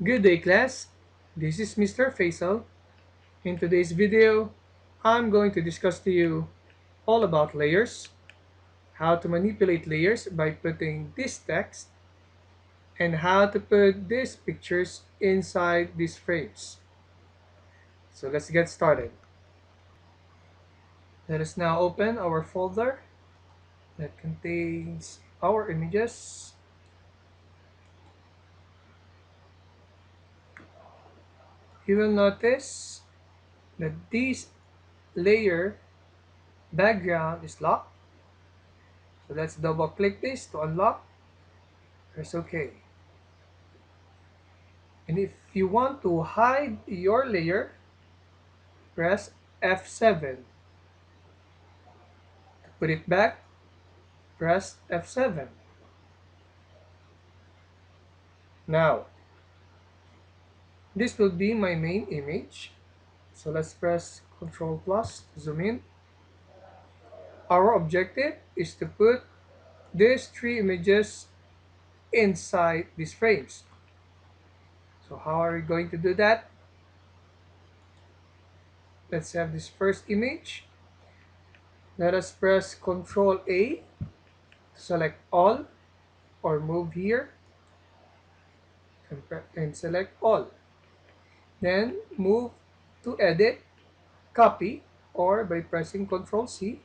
Good day class, this is Mr. Faisal. In today's video, I'm going to discuss to you all about layers, how to manipulate layers by putting this text, and how to put these pictures inside these frames. So let's get started. Let us now open our folder that contains our images. You will notice that this layer background is locked. So let's double click this to unlock. Press OK. And if you want to hide your layer, press F7. To put it back, press F7. Now, this will be my main image. So let's press Ctrl plus to zoom in. Our objective is to put these three images inside these frames. So how are we going to do that? Let's have this first image. Let us press Ctrl A to select all or move here and select all. Then move to edit, copy, or by pressing Ctrl C.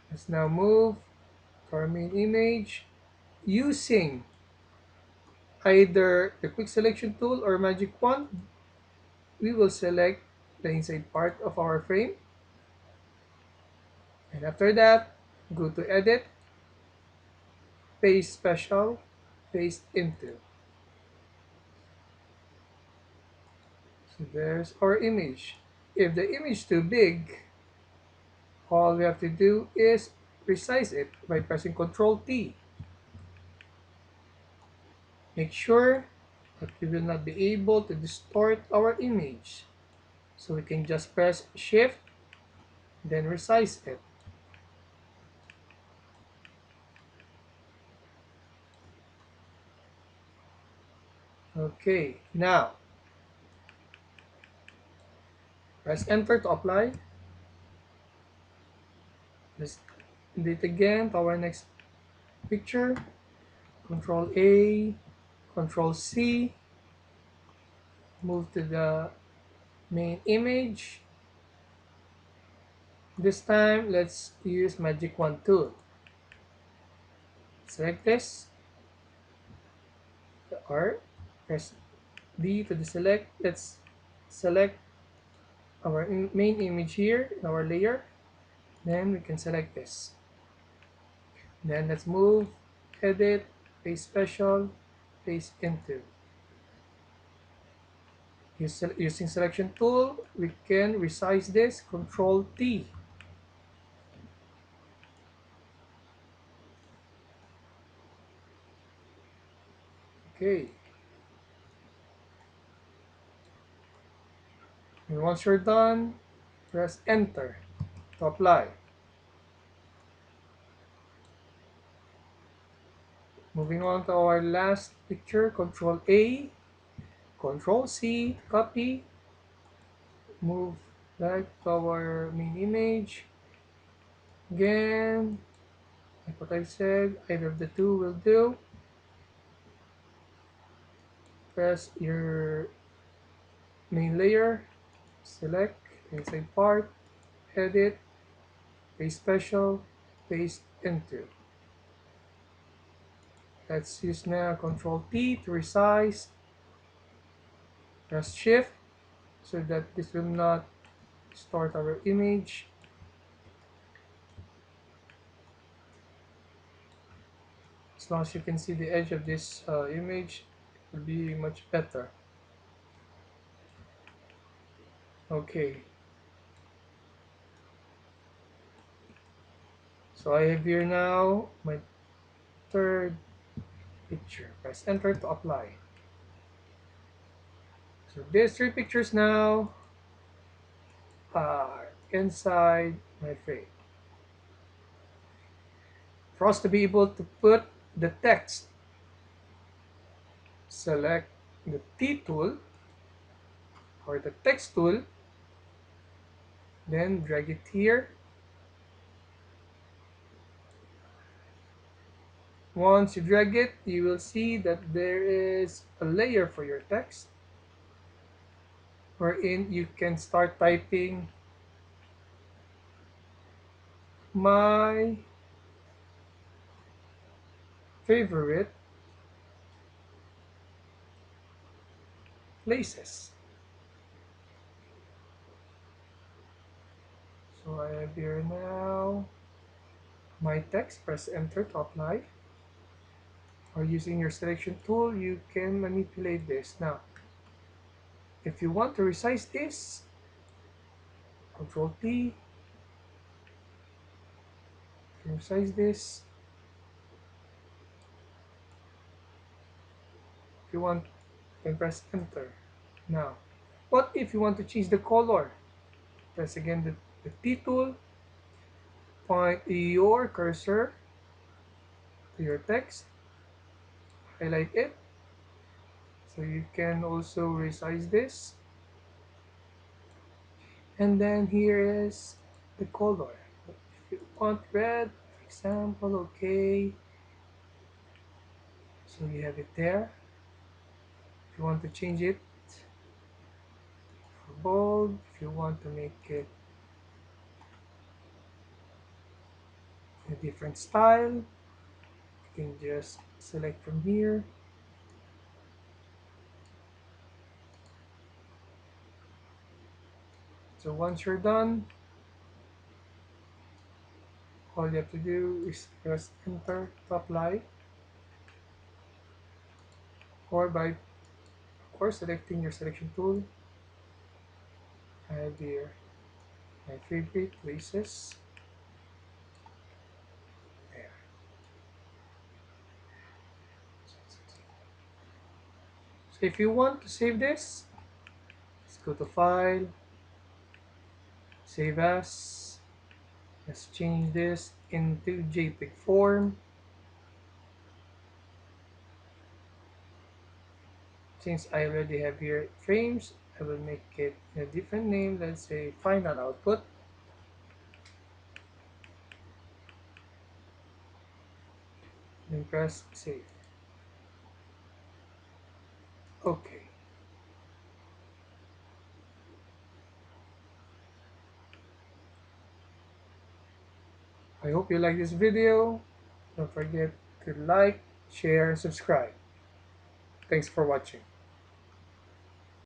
Let's now move to our main image using either the quick selection tool or magic wand. We will select the inside part of our frame, and after that go to edit, paste special, paste into. So there's our image. If the image is too big, all we have to do is resize it by pressing Ctrl T. Make sure that we will not be able to distort our image. So we can just press Shift, then resize it. Okay, now press Enter to apply. Let's edit again to our next picture. Ctrl A, Ctrl C, move to the main image. This time, let's use Magic Wand tool. Select this, or press D to deselect. Let's select our main image here in our layer. Then we can select this. Then let's move, edit, paste special, paste into. Using selection tool, we can resize this, Control T. Okay. And once you're done, press Enter to apply. Moving on to our last picture, Control A, Control C, copy, move back to our main image. Again, like what I said, either of the two will do. Press your main layer, select inside part, edit, paste special, paste into. Let's use now Control T to resize. Press Shift so that this will not distort our image. As long as you can see the edge of this image, it will be much better. Okay. So I have here now my third picture. Press Enter to apply. So these three pictures now are inside my frame. For us to be able to put the text select the T tool or the text tool, then drag it here. Once you drag it, you will see that there is a layer for your text wherein you can start typing my favorite places. So I have here now my text, press enter to apply. Or using your selection tool, you can manipulate this. Now, if you want to resize this, Control T, resize this. If you want, you can press enter. Now, what if you want to change the color? Press again the T tool, point your cursor to your text, highlight it. So you can also resize this. And then here is the color. If you want red, for example, okay. So you have it there. If you want to change it for bold, if you want to make it a different style, you can just select from here. So once you're done, all you have to do is press enter to apply, or selecting your selection tool. I have here my favorite places. There. So if you want to save this, let's go to File, Save As. Let's change this into JPEG form. Since I already have here frames, I will make it a different name. Let's say Final Output. Then press Save. Okay. I hope you like this video. Don't forget to like, share, and subscribe. Thanks for watching.